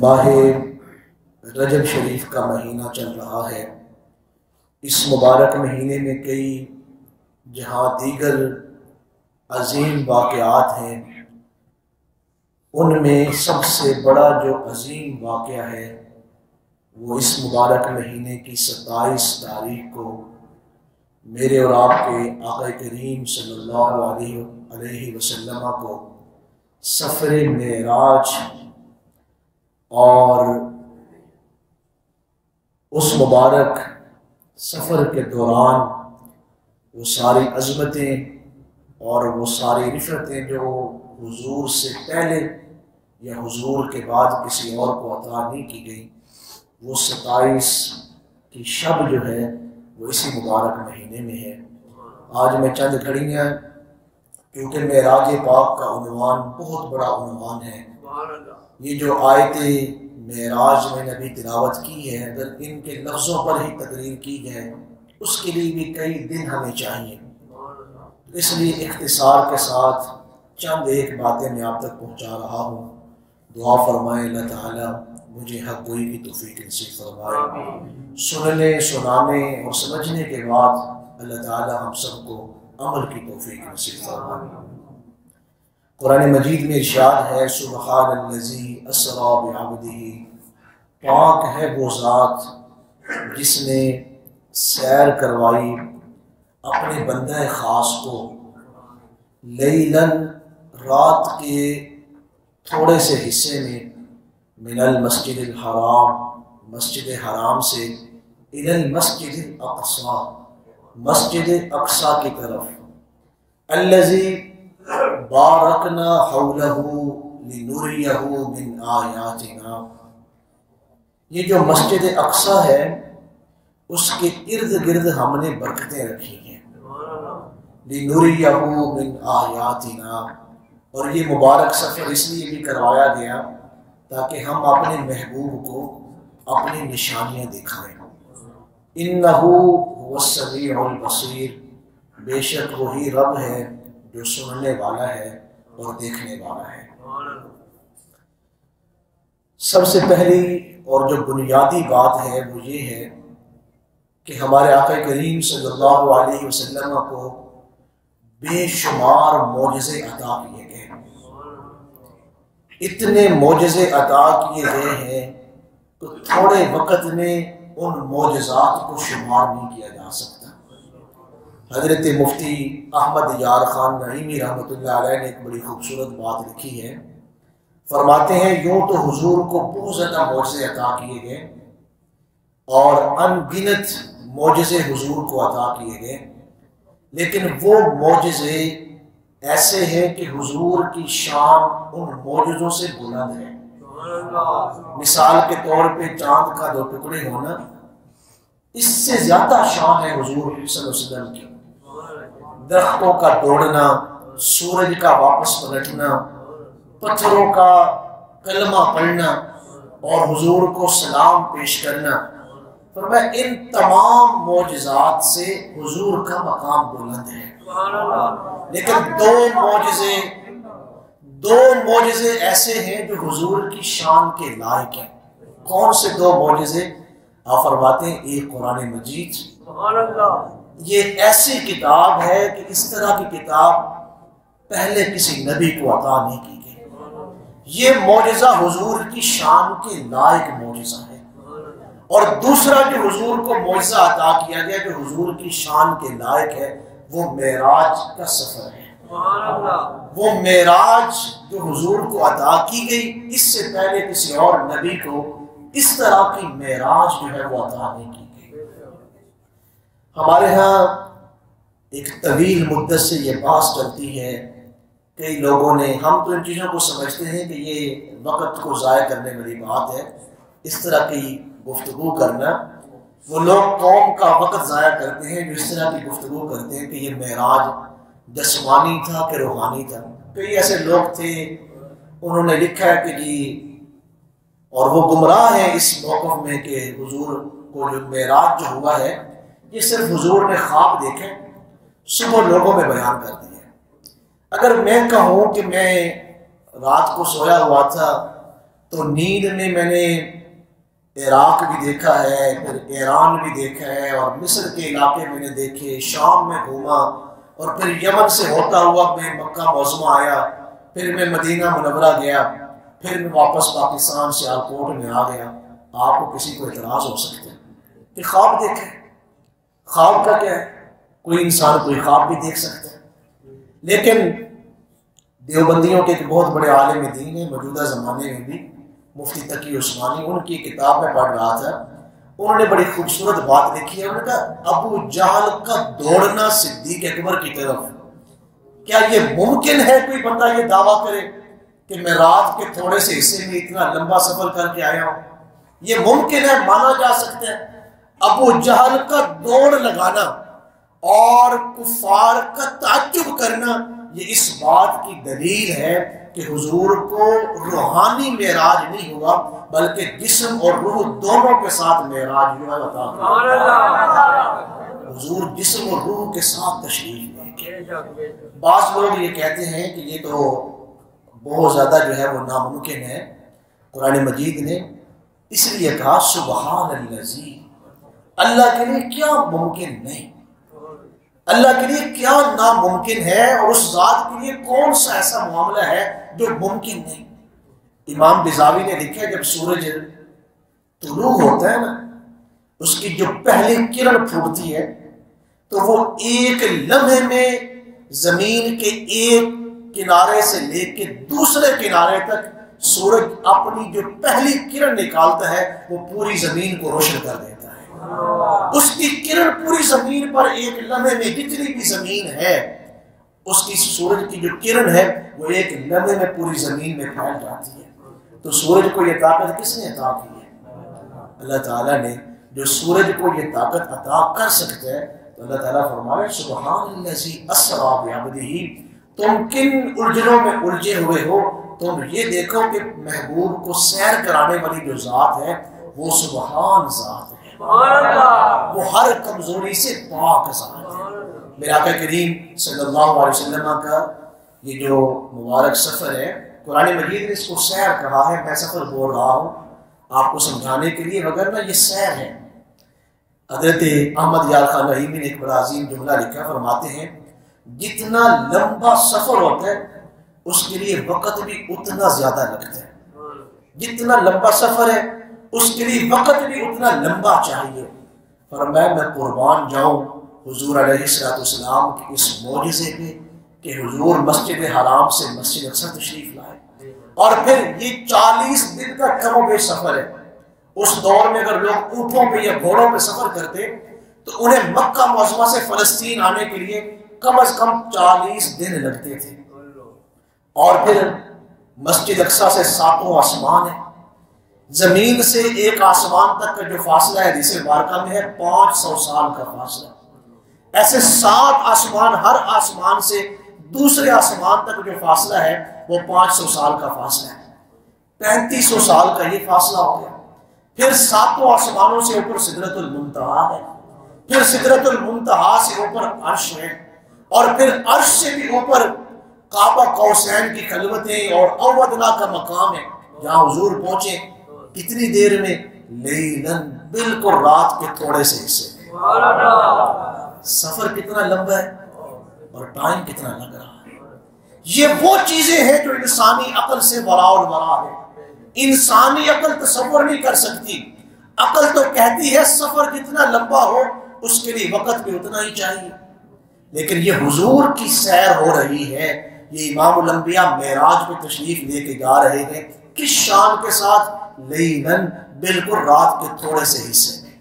ماہ رجب شریف کا مہینہ چل رہا ہے۔ اس مبارک مہینے میں کئی جہاں دیگر عظیم واقعات ہیں، ان میں سب سے بڑا جو عظیم واقعہ ہے وہ اس مبارک مہینے کی 27 تاریخ کو میرے اور آپ کے آقا کریم صلی اللہ علیہ وسلم کو سفر معراج اور اس مبارک سفر کے دوران وہ ساری عظمتیں اور وہ ساری رفعتیں جو حضور سے پہلے یا حضور کے بعد کسی اور کو عطا نہیں کی گئی، وہ 27 کی شب جو ہے وہ اسی مبارک مہینے میں ہے۔ آج میں چند گھڑیاں، کیونکہ معراج پاک کا عنوان بہت بڑا عنوان ہے، یہ جو آیت معراج میں نبی تلاوت کی ہے، اگر ان کے لفظوں پر ہی تقریر کی جائے اس کے لیے بھی کئی دن ہمیں چاہیے، اس لیے اختصار کے ساتھ چند ایک باتیں میں آپ تک پہنچا رہا ہوں۔ دعا فرمائے اللہ تعالیٰ مجھے حق گوئی کی توفیق نصیب فرمائے، سننے سنانے اور سمجھنے کے بعد اللہ تعالیٰ ہم سب کو عمل کی توفیق نصیب فرمائے۔ قرآن مجید میں ارشاد ہے، سبحان الذی اسری بعبدہ، پاک ہے وہ ذات جس نے سیر کروائی اپنے بندہ خاص کو، لیلاً رات کے تھوڑے سے حصے میں، من المسجد الحرام مسجد حرام سے، الی المسجد الاقصی مسجد اقصی کی طرف، الذی بارکنا حولہ لنریہ من آیاتنا، یہ جو مسجد اقصی ہے اس کے ارد گرد ہم نے برکتیں رکھی ہیں، لنریہ من آیاتنا، اور یہ مبارک سفر اس لیے بھی کروایا گیا تاکہ ہم اپنے محبوب کو اپنی نشانیاں دکھائیں۔ انہ هو السمیع البصیر، بے شک وہی رب ہے جو سننے والا ہے اور دیکھنے والا ہے۔ سب سے پہلی اور جو بنیادی بات ہے وہ یہ ہے کہ ہمارے آقا کریم صلی اللہ علیہ وسلم کو بے شمار معجزے عطا کیے گئے، اتنے معجزے عطا کیے گئے ہیں تو تھوڑے وقت میں ان معجزات کو شمار نہیں کیا جا سکتا۔ حضرت مفتی احمد یار خان نعیمی رحمۃ اللہ علیہ نے ایک بڑی خوبصورت بات لکھی ہے، فرماتے ہیں یوں تو حضور کو بہت زیادہ معجزے عطا کیے گئے اور ان گنت معجزے حضور کو عطا کیے گئے، لیکن وہ معجزے ایسے ہیں کہ حضور کی شان ان معجزوں سے بلند ہے۔ مثال کے طور پہ چاند کا 2 ٹکڑے ہونا، اس سے زیادہ شان ہے حضور صلی اللہ علیہ وسلم کی۔ درختوں کا دوڑنا، سورج کا واپس پلٹنا، پتھروں کا کلمہ پڑھنا اور حضور کو سلام پیش کرنا، فرمایا ان تمام معجزات سے حضور کا مقام بلند ہے، لیکن دو معجزے ایسے ہیں جو حضور کی شان کے لائق ہیں۔ کون سے 2 معجزے؟ آپ فرماتے ہیں ایک قرآن مجید، یہ ایسی کتاب ہے کہ اس طرح کی کتاب پہلے کسی نبی کو عطا نہیں کی گئی، یہ معجزہ حضور کی شان کے لائق معجزہ ہے۔ اور دوسرا جو حضور کو معجزہ عطا کیا گیا جو حضور کی شان کے لائق ہے وہ معراج کا سفر ہے۔ وہ معراج جو حضور کو عطا کی گئی، اس سے پہلے کسی اور نبی کو اس طرح کی معراج جو ہے وہ عطا نہیں کی گئی۔ ہمارے ہاں ایک طویل مدت سے یہ بحث چلتی ہے، کئی لوگوں نے، ہم تو ان چیزوں کو سمجھتے ہیں کہ یہ وقت کو ضائع کرنے والی بات ہے، اس طرح کی گفتگو کرنا، وہ لوگ قوم کا وقت ضائع کرتے ہیں جو اس طرح کی گفتگو کرتے ہیں کہ یہ معراج جسمانی تھا کہ روحانی تھا۔ کئی ایسے لوگ تھے انہوں نے لکھا ہے کہ جی، اور وہ گمراہ ہیں اس موقف میں کہ حضور کو جو معراج جو ہوا ہے یہ صرف حضور نے خواب دیکھے، صبح لوگوں میں بیان کر دیا۔ اگر میں کہوں کہ میں رات کو سویا ہوا تھا تو نیند میں میں نے عراق بھی دیکھا ہے، پھر ایران بھی دیکھا ہے، اور مصر کے علاقے میں نے دیکھے، شام میں گھوما، اور پھر یمن سے ہوتا ہوا میں مکہ معظمہ آیا، پھر میں مدینہ منورہ گیا، پھر میں واپس پاکستان سیالکوٹ میں آ گیا۔ آپ کو کسی کو اعتراض ہو سکتا ہے کہ خواب دیکھے، خواب کا کیا ہے؟ کوئی انسان کوئی خواب بھی دیکھ سکتا ہے، لیکن دیوبندیوں کے ایک بہت بڑے عالم دین ہیں موجودہ زمانے میں بھی، مفتی تقی عثمانی، ان کی کتاب میں پڑھ رہا تھا، انہوں نے بڑی خوبصورت بات لکھی ہے۔ انہوں نے کہا ابو جہل کا دوڑنا صدیق اکبر کی طرف، کیا یہ ممکن ہے کوئی بندہ یہ دعویٰ کرے کہ میں رات کے تھوڑے سے حصے میں اتنا لمبا سفر کر کے آیا ہوں؟ یہ ممکن ہے، مانا جا سکتا ہے۔ ابو جہل کا دوڑ لگانا اور کفار کا تعجب کرنا، یہ اس بات کی دلیل ہے کہ حضور کو روحانی معراج نہیں ہوا، بلکہ جسم اور روح دونوں کے ساتھ معراج ہوا۔ حضور جسم اور روح کے ساتھ تشریف لے گئے۔ بعض لوگ یہ کہتے ہیں کہ یہ تو بہت زیادہ جو ہے وہ ناممکن ہے۔ قرآن مجید نے اس لیے کہا سبحان الذی، اللہ کے لیے کیا ممکن نہیں، اللہ کے لیے کیا ناممکن ہے، اور اس ذات کے لیے کون سا ایسا معاملہ ہے جو ممکن نہیں۔ امام بزاوی نے لکھا جب سورج طلوع ہوتا ہے نا، اس کی جو پہلی کرن پھوٹتی ہے تو وہ ایک لمحے میں زمین کے ایک کنارے سے لے کے دوسرے کنارے تک سورج اپنی جو پہلی کرن نکالتا ہے وہ پوری زمین کو روشن کر دیتا ہے۔ اس کی کرن پوری زمین پر ایک لمحے میں جتنی بھی زمین ہے، اس کی سورج کی جو کرن ہے وہ ایک لمحے میں پوری زمین میں پھیل جاتی ہے۔ تو سورج کو یہ طاقت کس نے عطا کی ہے؟ اللہ تعالیٰ نے۔ جو سورج کو یہ طاقت عطا کر سکتا ہے تو اللہ تعالیٰ فرمائے سبحان الذی اسریٰ بعبدہ، تم کن الجھنوں میں الجھے ہوئے ہو، تم یہ دیکھو کہ محبوب کو سیر کرانے والی جو ذات ہے وہ سبحان ذات ہے، وہ ہر کمزوری سے پاک ذات ہے۔ میرے آقا کریم صلی اللہ علیہ وسلم کا یہ جو مبارک سفر ہے، قرآن مجید نے اس کو سیر کہا ہے۔ میں سفر بول رہا ہوں آپ کو سمجھانے کے لیے، وگرنہ یہ سیر ہے۔ حضرت احمد یار خان رحیمی نے ایک بڑا عظیم جملہ لکھا، فرماتے ہیں جتنا لمبا سفر ہوتا ہے اس کے لیے وقت بھی اتنا زیادہ لگتا ہے، جتنا لمبا سفر ہے اس کے لیے وقت بھی اتنا لمبا چاہیے۔ فرمایا میں قربان جاؤں حضور علیہ السلام کے اس معجزے پہ کہ حضور مسجد حرام سے مسجد اقصی تشریف لائے، اور پھر یہ 40 دن کا کم و بیش سفر ہے۔ اس دور میں اگر لوگ اونٹوں پہ یا گھوڑوں پہ سفر کرتے تو انہیں مکہ معظمہ سے فلسطین آنے کے لیے کم از کم 40 دن لگتے تھے، اور پھر مسجد اقصی سے 7 آسمان ہے، زمین سے ایک آسمان تک کا جو فاصلہ ہے حدیث مبارکہ میں ہے 500 سال کا فاصلہ۔ ایسے 7 آسمان، ہر آسمان سے دوسرے آسمان تک جو فاصلہ ہے وہ 500 سال کا فاصلہ ہے، 3500 سال کا یہ فاصلہ ہو گیا۔ پھر 7 آسمانوں سے اوپر سدرۃ المنتہا ہے، پھر سدرۃ المنتہا سے اوپر عرش ہے، اور پھر عرش سے بھی اوپر کعبہ قوسین کی خلوتیں اور اودنا کا مقام ہے جہاں حضور پہنچے کتنی دیر میں، لیلاً، بالکل رات کے تھوڑے سے حصے میں۔ سفر کتنا لمبا ہے اور ٹائم کتنا لگ رہا ہے۔ یہ وہ چیزیں ہیں جو انسانی عقل سے وراء الورا ہے۔ انسانی عقل تصور نہیں کر سکتی۔ عقل تو کہتی ہے سفر جتنا لمبا ہو اس کے لیے وقت بھی اتنا ہی چاہیے، لیکن یہ حضور کی سیر ہو رہی ہے، یہ امام الانبیاء معراج پہ تشریف لے کے جا رہے ہیں، کس شان کے ساتھ؟ لیلاً، بالکل رات کے تھوڑے سے حصے میں۔